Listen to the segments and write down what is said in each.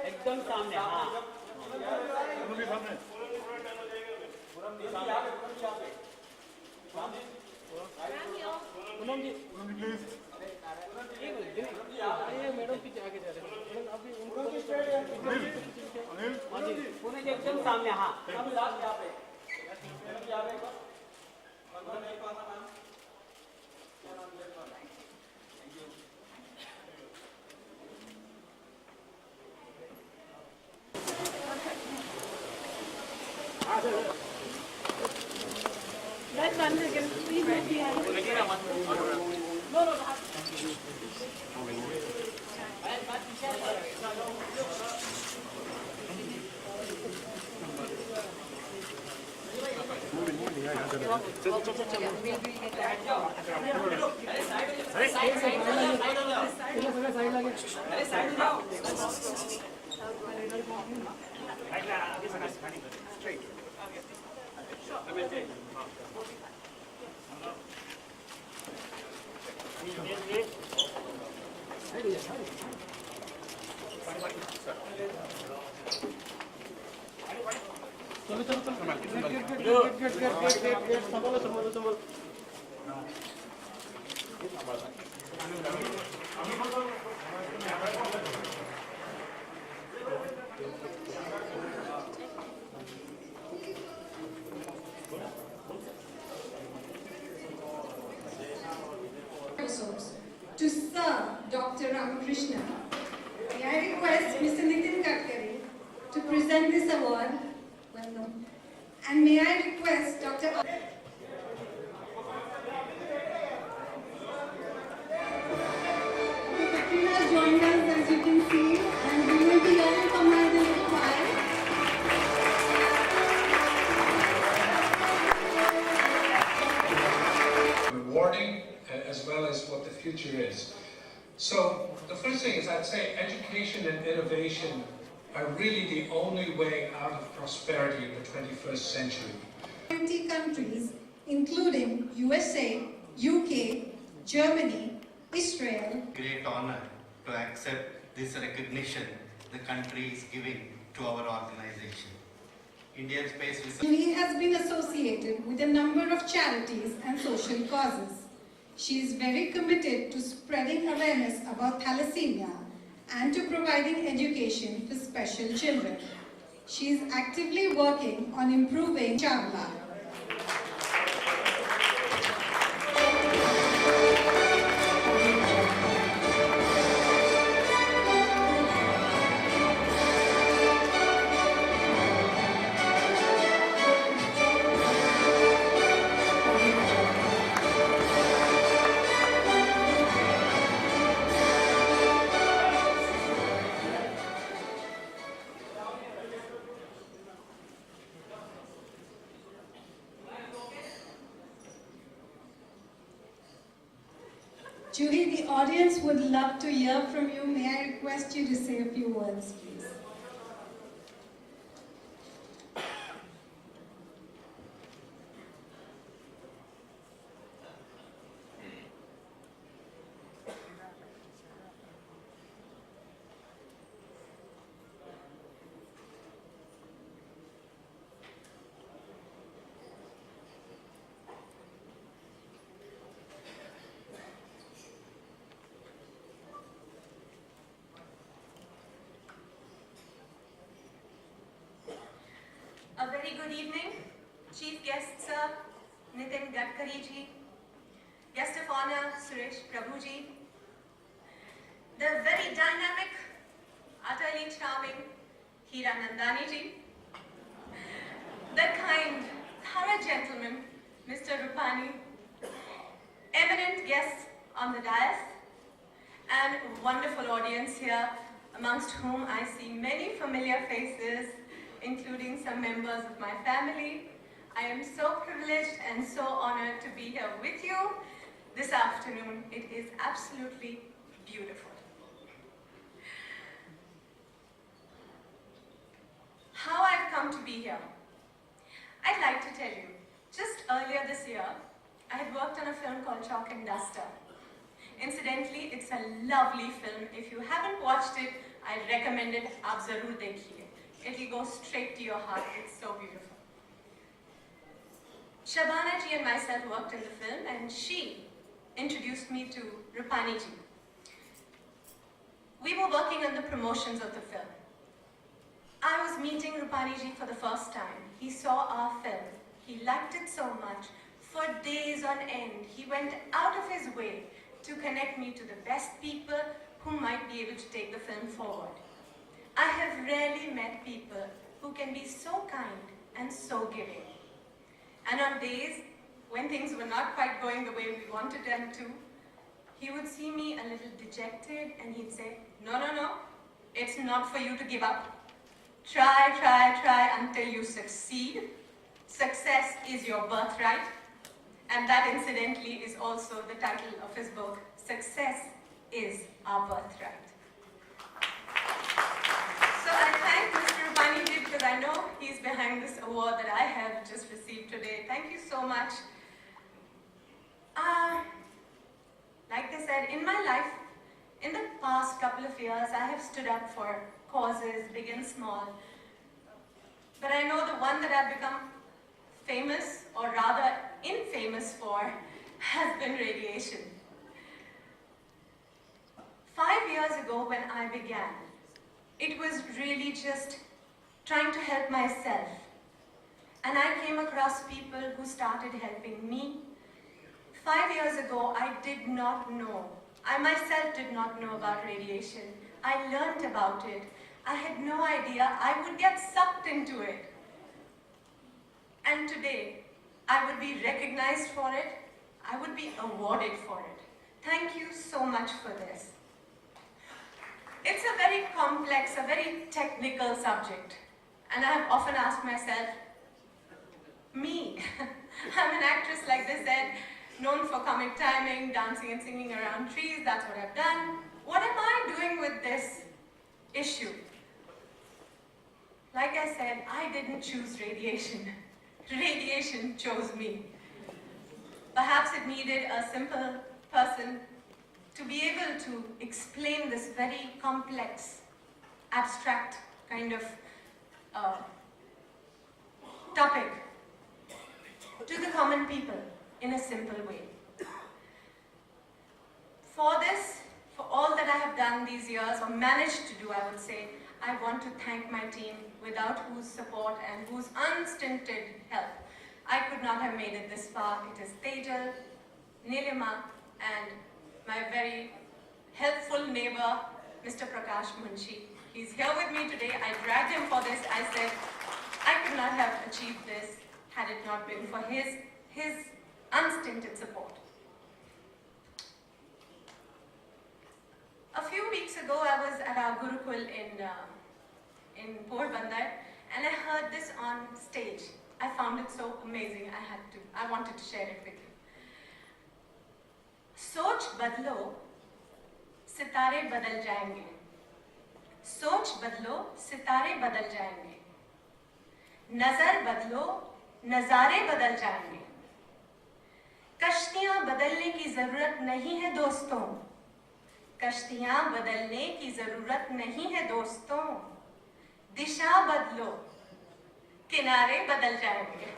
एकदम सामने। हाँ पूनम जी प्लीज। मैडम पीछे आगे जा रहे हैं अभी उनको पूनम जी एकदम सामने। हाँ Let's run again. Please don't be angry. No. To Sir Dr. Ramakrishna, may I request Mr. Nitin Gadkari to present this award. Well, no. And may I request Dr. Katrina has joined us, as you can see, and we will be hearing from her in a little while. Rewarding as well as what the future is. So the first thing is I'd say education and innovation are really the only way out of prosperity in the 21st century. 20 countries, including USA, UK, Germany, Israel. Great honor to accept this recognition the country is giving to our organization. Indian Space Research. Juhi has been associated with a number of charities and social causes. She is very committed to spreading awareness about thalassemia and to providing education for special children. She is actively working on improving Chawala. Juhi, the audience would love to hear from you. May I request you to say a few words, please? A very good evening, Chief Guest Sir, Nitin Gadkari ji, Guest of Honor, Suresh Prabhu ji, the very dynamic, utterly charming Hira Nandani ji, the kind, thorough gentleman, Mr. Rupani, eminent guests on the dais, and wonderful audience here, amongst whom I see many familiar faces, including some members of my family. I am so privileged and so honored to be here with you this afternoon. It is absolutely beautiful. How I've come to be here. I'd like to tell you, just earlier this year, I had worked on a film called Chalk and Duster. Incidentally, it's a lovely film. If you haven't watched it, I recommend it. Aap zarur dekhiye. It'll go straight to your heart. It's so beautiful. Shabana ji and myself worked in the film, and she introduced me to Rupani ji. We were working on the promotions of the film. I was meeting Rupani ji for the first time. He saw our film. He liked it so much. For days on end, he went out of his way to connect me to the best people who might be able to take the film forward. I have rarely met people who can be so kind and so giving. And on days when things were not quite going the way we wanted them to, he would see me a little dejected and he'd say, no, no, no, it's not for you to give up. Try, try, try until you succeed. Success is your birthright. And that, incidentally, is also the title of his book, Success is Our Birthright. So I thank Mr. Rupani ji because I know he's behind this award that I have just received today. Thank you so much. Like I said, in my life, in the past couple of years, I have stood up for causes, big and small. But I know the one that I've become famous, or rather infamous for, has been radiation. 5 years ago when I began, it was really just trying to help myself. And I came across people who started helping me. 5 years ago, I did not know. I myself did not know about radiation. I learned about it. I had no idea I would get sucked into it. And today, I would be recognized for it. I would be awarded for it. Thank you so much for this. It's a very complex, a very technical subject. And I have often asked myself, me, I'm an actress, like they said, known for comic timing, dancing and singing around trees, that's what I've done. What am I doing with this issue? Like I said, I didn't choose radiation. Radiation chose me. Perhaps it needed a simple person to be able to explain this very complex, abstract kind of topic to the common people in a simple way. For this, for all that I have done these years, or managed to do, I would say, I want to thank my team, without whose support and whose unstinted help, I could not have made it this far. It is Tejal, Nilima, and my very helpful neighbor, Mr. Prakash Munshi. He's here with me today. I dragged him for this. I said, I could not have achieved this had it not been for his unstinted support. A few weeks ago, I was at our Gurukul in Porbandar, and I heard this on stage. I found it so amazing. I wanted to share it with you. सोच बदलो, सितारे बदल जाएंगे. सोच बदलो, सितारे बदल जाएंगे. नजर बदलो, नजारे बदल जाएंगे. कश्तियां बदलने की जरूरत नहीं है दोस्तों. कश्तियां बदलने की जरूरत नहीं है दोस्तों. दिशा बदलो, किनारे बदल जाएंगे.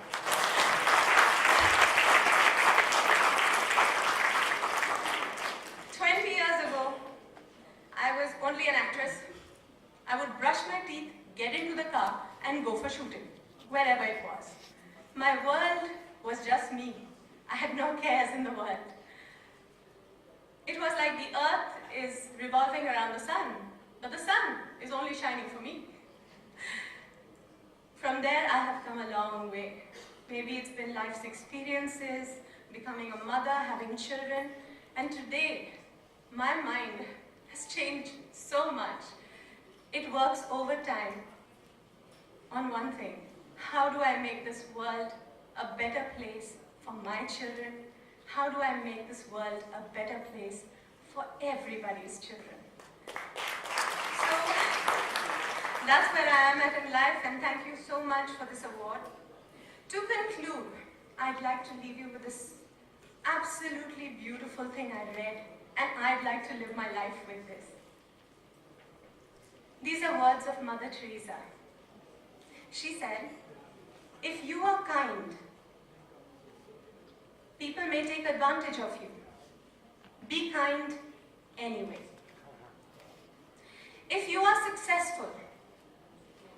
20 years ago, I was only an actress. I would brush my teeth, get into the car, and go for shooting, wherever it was. My world was just me. I had no cares in the world. It was like the earth is revolving around the sun, but the sun is only shining for me. From From there, I have come a long way. Maybe it's been life's experiences, becoming a mother, having children, and today, my mind has changed so much. It works overtime on one thing. How do I make this world a better place for my children? How do I make this world a better place for everybody's children? So, that's where I am at in life, and thank you so much for this award. To conclude, I'd like to leave you with this absolutely beautiful thing I read, and I'd like to live my life with this. These are words of Mother Teresa. She said, "If you are kind, people may take advantage of you. Be kind anyway. If you are successful,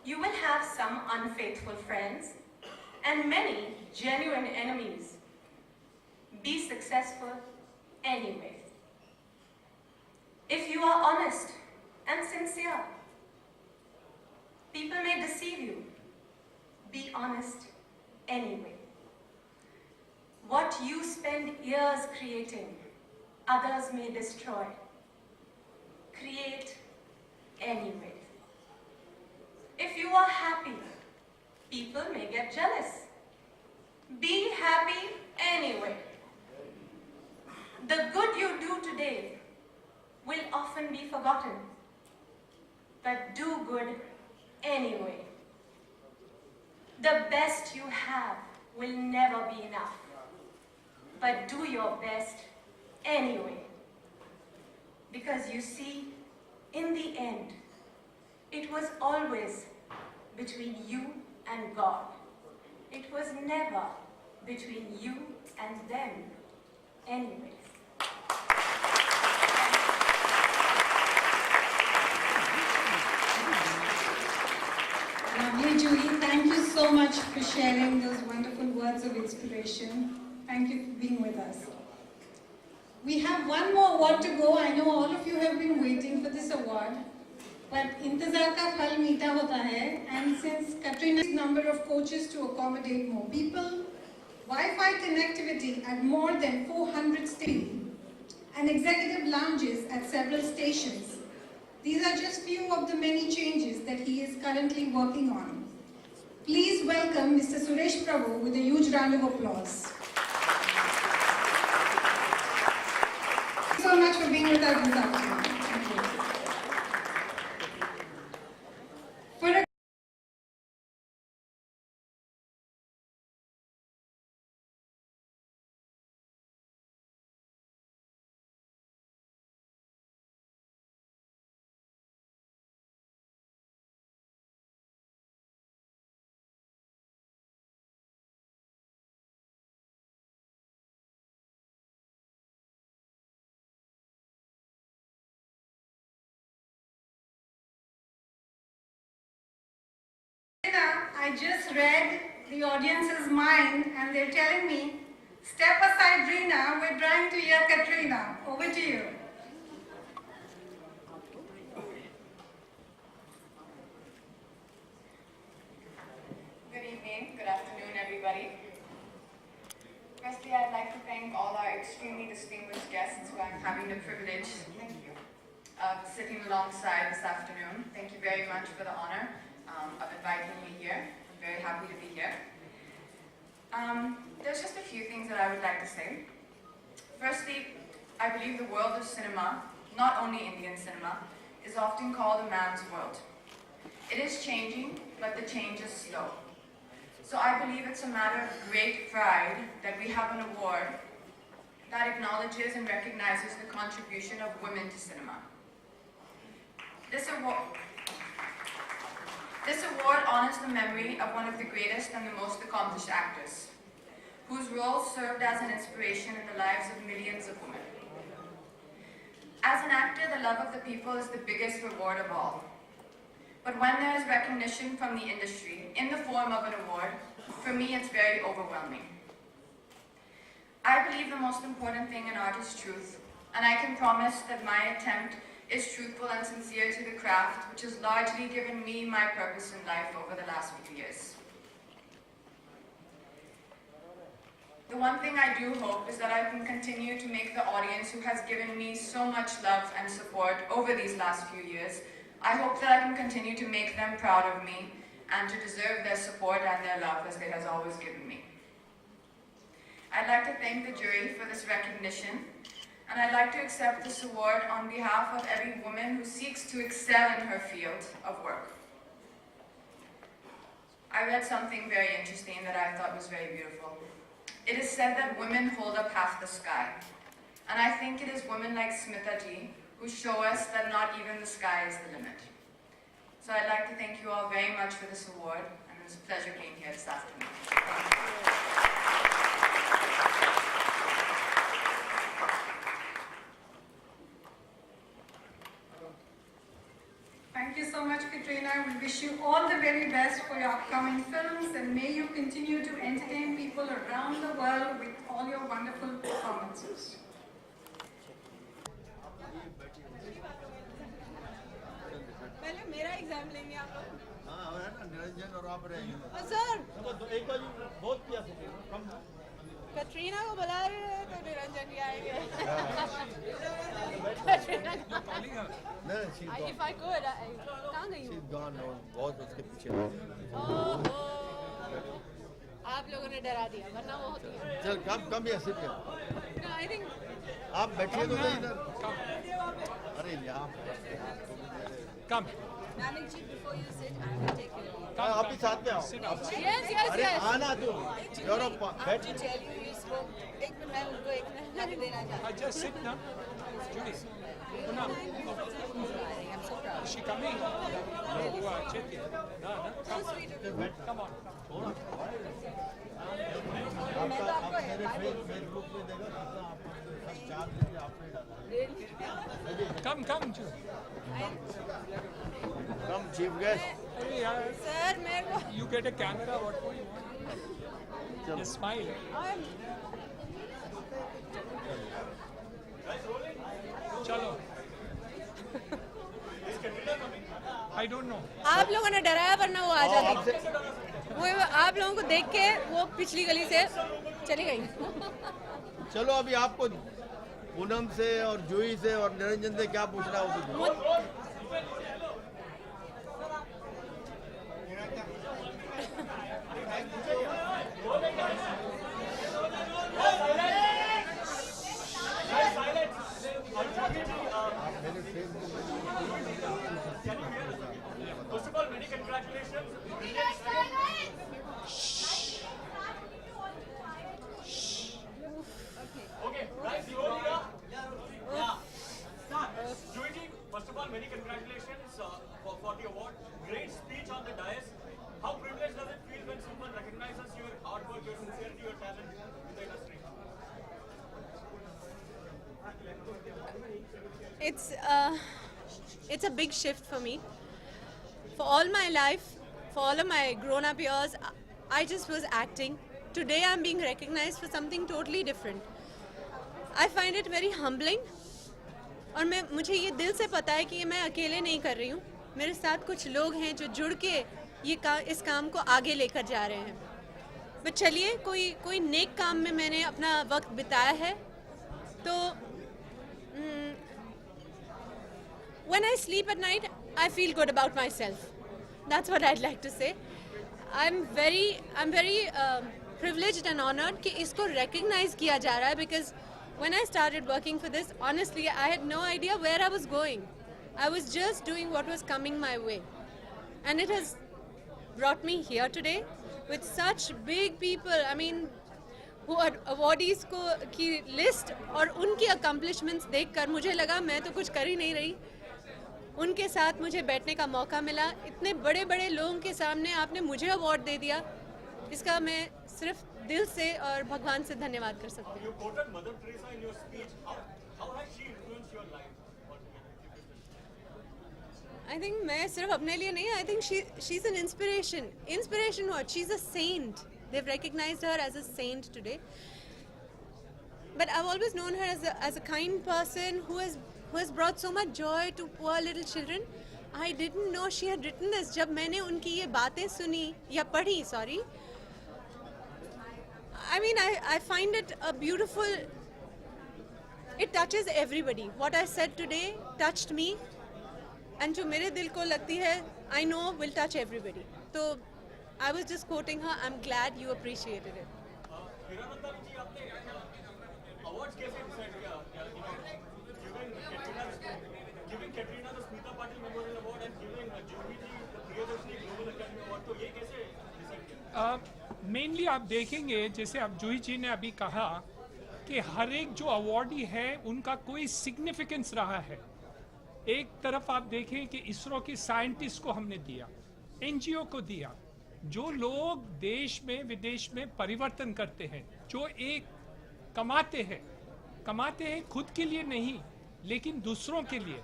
you will have some unfaithful friends and many genuine enemies. Be successful anyway. If you are honest and sincere, people may deceive you. Be honest anyway. What you spend years creating, others may destroy. Create anyway. If you are happy, people may get jealous. Be happy anyway. The good you do today will often be forgotten, but do good anyway. The best you have will never be enough, but do your best anyway. Because you see, in the end, it was always between you and God. It was never between you and them anyways. Lovely, Juhi. Thank you so much for sharing those wonderful words of inspiration. Thank you for being with us. We have one more award to go. I know all of you have been waiting for this award, but intezar ka phal meeta hota hai, and since Katrina's number of coaches to accommodate more people, Wi-Fi connectivity at more than 400 stations, and executive lounges at several stations. These are just few of the many changes that he is currently working on. Please welcome Mr. Suresh Prabhu with a huge round of applause. Thank you so much for being with us this afternoon. Thank you. For a I just read the audience's mind and they're telling me, step aside Reena, we're trying to hear Katrina. Over to you. Good evening, good afternoon everybody. Firstly, I'd like to thank all our extremely distinguished guests who I'm having the privilege of sitting alongside this afternoon. Thank you very much for the honor of inviting me here. I'm very happy to be here. There's just a few things that I would like to say. Firstly, I believe the world of cinema, not only Indian cinema, is often called a man's world. It is changing, but the change is slow. So I believe it's a matter of great pride that we have an award that acknowledges and recognizes the contribution of women to cinema. This award honors the memory of one of the greatest and the most accomplished actors, whose role served as an inspiration in the lives of millions of women. As an actor, the love of the people is the biggest reward of all. But when there is recognition from the industry in the form of an award, for me it's very overwhelming. I believe the most important thing in art is truth, and I can promise that my attempt is truthful and sincere to the craft, which has largely given me my purpose in life over the last few years. The one thing I do hope is that I can continue to make the audience who has given me so much love and support over these last few years, I hope that I can continue to make them proud of me and to deserve their support and their love as they has always given me. I'd like to thank the jury for this recognition, and I'd like to accept this award on behalf of every woman who seeks to excel in her field of work. I read something very interesting that I thought was very beautiful. It is said that women hold up half the sky, and I think it is women like Smita ji who show us that not even the sky is the limit. So I'd like to thank you all very much for this award, and it was a pleasure being here this afternoon. Thank you so much, Katrina. We wish you all the very best for your upcoming films, and may you continue to entertain people around the world with all your wonderful performances. पहले मेरा exam लेंगे आप लोग। हाँ है ना, निरंजन और आप रहेंगे। सर एक बार बहुत किया कम कटरीना को बुला रहे हैं तो निरंजन ही आएंगे। कटरीना if I could कहाँ गई हूँ? She's gone now, बहुत उसके पीछे। ओहो, आप लोगों ने डरा दिया, वरना वो होती है। चल कम या सिट या। No, I think आप बैठिए तो सही इधर। अरे यहाँ। Come. Nanik ji, before you sit, I will take your leave. आप भी साथ में आओ। Yes. अरे आना तो। यूरोप बैठ। To tell you, you spoke. एक मिनट मैं उनको एक मिनट देना चाहती हूँ। Just sit now. Juhi. Poonam. I'm so proud. Is she coming? No, check it. No. So sweet of you. Come on. आपका मेरे फेसबुक पे देखा कितना आपको सब चार्ज लेके आपने डाला। Come, Juhi. कम चीफ गेस्ट। अरे यार. Sir, मेरे को You get a camera. What do you want? Just smile. चलो. I don't know. आप लोगों ने डराया वरना वो आ जाती। वो आप लोगों को देख के वो पिछली गली से चली गई। चलो अभी आपको पूनम से और जूही से और निरंजन से क्या पूछना है वो तो First of all, many congratulations. Okay, guys, slowly up. Yeah. Juhi, first of all, many congratulations for the award. Great speech on the dais. How privileged does it feel when someone recognizes your hard work, your sincerity, your talent in the industry? It's a big shift for me. For all my life, for all of my grown-up years, I just was acting. Today I'm being recognized for something totally different. I find it very humbling. और मुझे ये दिल से पता है कि ये मैं अकेले नहीं कर रही हूँ. मेरे साथ कुछ लोग हैं जो जुड़ के इस काम को आगे लेकर जा रहे हैं. बट चलिए कोई नेक काम में मैंने अपना वक्त बिताया है. तो when I sleep at night, I feel good about myself. That's what I'd like to say. I'm very privileged and honored कि इसको recognize किया जा रहा है because when I started working for this, honestly, I had no idea where I was going. I was just doing what was coming my way. And it has brought me here today with such big people. I mean, who are awardees की list और उनकी accomplishments देखकर मुझे लगा मैं तो कुछ कर ही नहीं रही. उनके साथ मुझे बैठने का मौका मिला. इतने बड़े बड़े लोगों के सामने आपने मुझे अवार्ड दे दिया. इसका मैं सिर्फ दिल से और भगवान से धन्यवाद कर सकती हूँ. You quoted Mother Teresa in your speech. How has she influenced your life? I think मैं सिर्फ अपने लिए नहीं. I think she's an inspiration. Inspiration what? She's a saint. They've recognized her as a saint today. But I've always known her as a kind person who has brought so much joy to poor little children. I didn't know she had written this. जब मैंने उनकी ये बातें सुनी या पढ़ी, sorry, I mean, I find it a beautiful, it touches everybody. What I said today touched me, and जो मेरे दिल को लगती है, I know will touch everybody. So I was just quoting her. I'm glad you appreciated it. हिरानंदा जी, आपने awards कैसे decide किया? Giving Katrina the Smita Patil Memorial Award and giving Juhi ji the Priyadashini Global Academy Award, तो ये कैसे decide किया? Mainly आप देखेंगे, जैसे अब जूही जी ने अभी कहा कि हर एक जो अवार्डी है उनका कोई सिग्निफिकेंस रहा है. एक तरफ आप देखें कि इसरो के साइंटिस्ट को हमने दिया, एनजीओ को दिया, जो लोग देश में विदेश में परिवर्तन करते हैं, जो एक कमाते हैं खुद के लिए नहीं लेकिन दूसरों के लिए,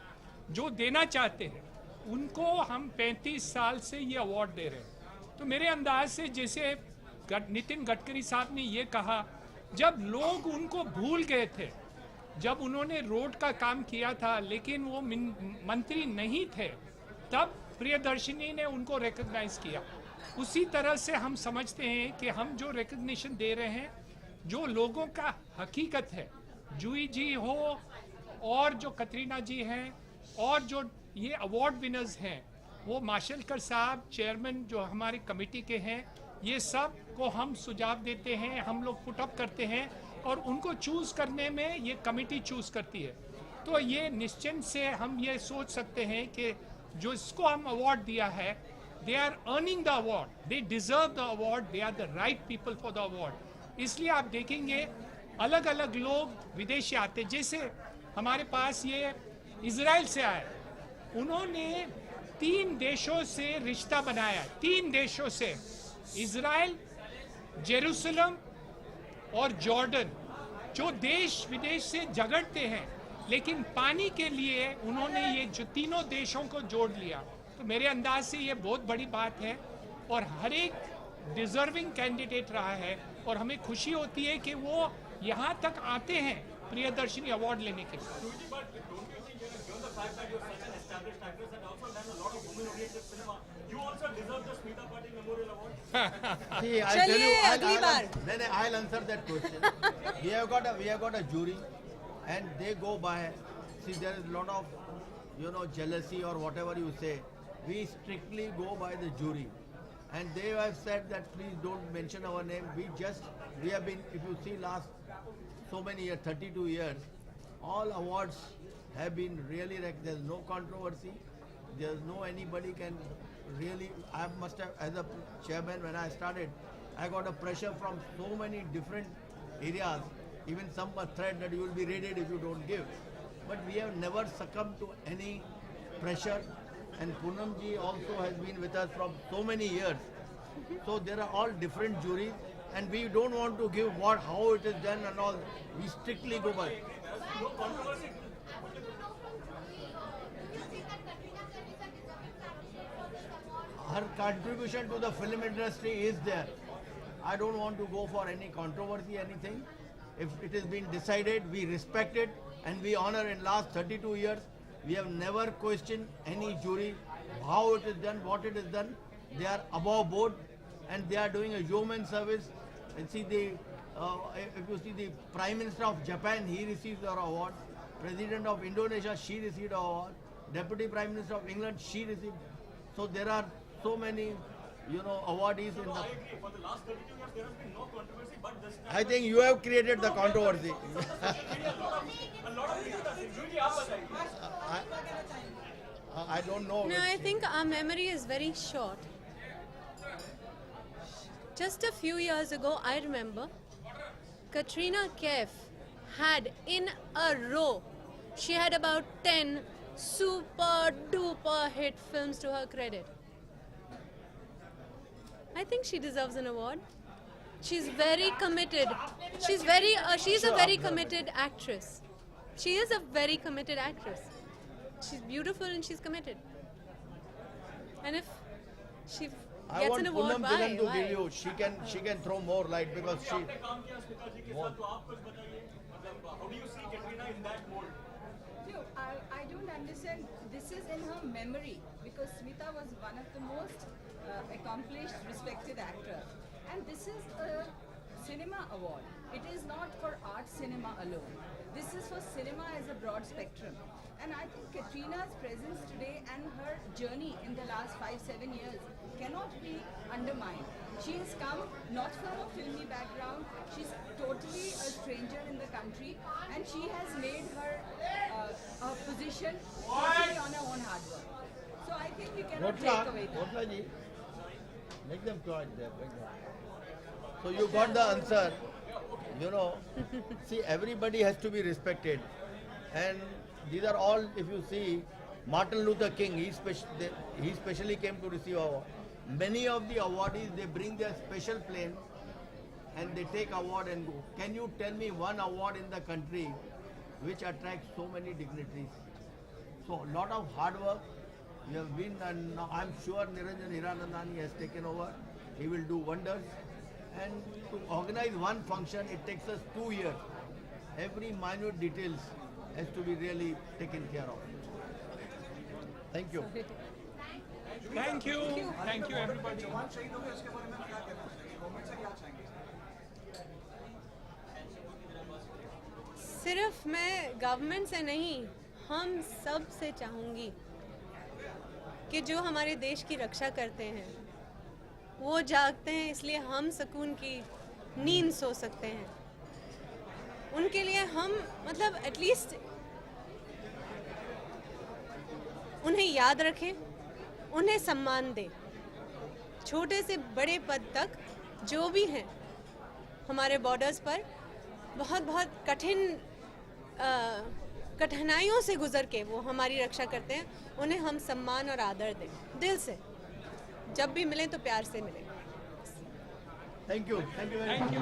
जो देना चाहते हैं, उनको हम 35 साल से ये अवार्ड दे रहे हैं. तो मेरे अंदाज से जैसे नितिन गडकरी साहब ने ये कहा, जब लोग उनको भूल गए थे, जब उन्होंने रोड का काम किया था लेकिन वो मंत्री नहीं थे, तब प्रियदर्शिनी ने उनको रिकॉग्नाइज किया. उसी तरह से हम समझते हैं कि हम जो रिकॉग्निशन दे रहे हैं, जो लोगों का हकीकत है, जूही जी हो और जो कतरीना जी हैं और जो ये अवार्ड विनर्स हैं, वो माशेलकर साहब चेयरमैन जो हमारी कमेटी के हैं, ये सब को हम सुझाव देते हैं, हम लोग पुट अप करते हैं और उनको चूज़ करने में ये कमेटी चूज़ करती है. तो ये निश्चिंत से हम ये सोच सकते हैं कि जो इसको हम अवार्ड दिया है, they are earning the award, they deserve the award, they are the right people for the award. इसलिए आप देखेंगे अलग अलग लोग विदेशी आते, जैसे हमारे पास ये इजराइल से आए, उन्होंने 3 देशों से रिश्ता बनाया, 3 देशों से, इजराइल, जेरूसलम और जॉर्डन, जो देश विदेश से झगड़ते हैं लेकिन पानी के लिए उन्होंने ये जो तीनों देशों को जोड़ लिया. तो मेरे अंदाज से ये बहुत बड़ी बात है और हर एक डिजर्विंग कैंडिडेट रहा है और हमें खुशी होती है कि वो यहाँ तक आते हैं प्रियदर्शिनी अवार्ड लेने के लिए. See, I tell you, I'll answer that question. we have got a jury, and they go by. See, there is a lot of, jealousy or whatever you say. We strictly go by the jury, and they have said that please don't mention our name. We have been, if you see last so many years, 32 years, all awards have been really, there's no controversy. There's no anybody can really, I must have, as a chairman when I started, I got a pressure from so many different areas, even some threat that you will be raided if you don't give. But we have never succumbed to any pressure, and Poonam ji also has been with us from so many years. So there are all different juries, and we don't want to give how it is done and all. We strictly go by. No controversy. Her contribution to the film industry is there. I don't want to go for any controversy, anything. If it has been decided, we respect it and we honor. In last 32 years, we have never questioned any jury, how it is done, what it is done. They are above board and they are doing a human service. And see, if you see the Prime Minister of Japan, he receives our award. President of Indonesia, she received our award. Deputy Prime Minister of England, she received. So there are so many, awardees in the... I agree. For the last 32 years, there has been no controversy, but this time... I think you have created the controversy. a lot of people are saying, Juhi, aap bataiye. I don't know. No, I think our memory is very short. Just a few years ago, I remember, Katrina Kaif had in a row, she had about 10 super duper hit films to her credit. I think she deserves an award. She's very committed. She's a very committed actress. She is a very committed actress. She's beautiful and she's committed. And if she gets an award, Poonam Dhillon to give you. She can throw more light because she... How do you see Katrina in that mold? No, I don't understand. This is in her memory because Smita was one of the most accomplished, respected actor. And this is a cinema award. It is not for art cinema alone. This is for cinema as a broad spectrum. And I think Katrina's presence today and her journey in the last 5-7 years cannot be undermined. She has come not from a filmy background, she's totally a stranger in the country, and she has made her position totally on her own hard work. So I think we cannot take away that. Bhotla ji, make them quiet there. So you got the answer. You know, see, everybody has to be respected, and these are all, if you see, Martin Luther King, he specially came to receive award. Many of the awardees, they bring their special plane and they take award and go. Can you tell me one award in the country which attracts so many dignitaries? So a lot of hard work you have been, and now I'm sure Niranjan Hiranandani has taken over. He will do wonders. And to organize one function, it takes us 2 years. Every minute details has to be really taken care of. Thank you. Thank you. Thank you, everybody. सिर्फ मैं government से नहीं, हम सब से चाहूँगी कि जो हमारे देश की रक्षा करते हैं वो जागते हैं, इसलिए हम सुकून की नींद सो सकते हैं। उनके लिए हम मतलब एटलीस्ट उन्हें याद रखें, उन्हें सम्मान दें। छोटे से बड़े पद तक जो भी हैं हमारे बॉर्डर्स पर बहुत कठिनाइयों से गुजर के वो हमारी रक्षा करते हैं, उन्हें हम सम्मान और आदर दें दिल से। जब भी मिलें तो प्यार से मिलें। Thank you. Thank you very much.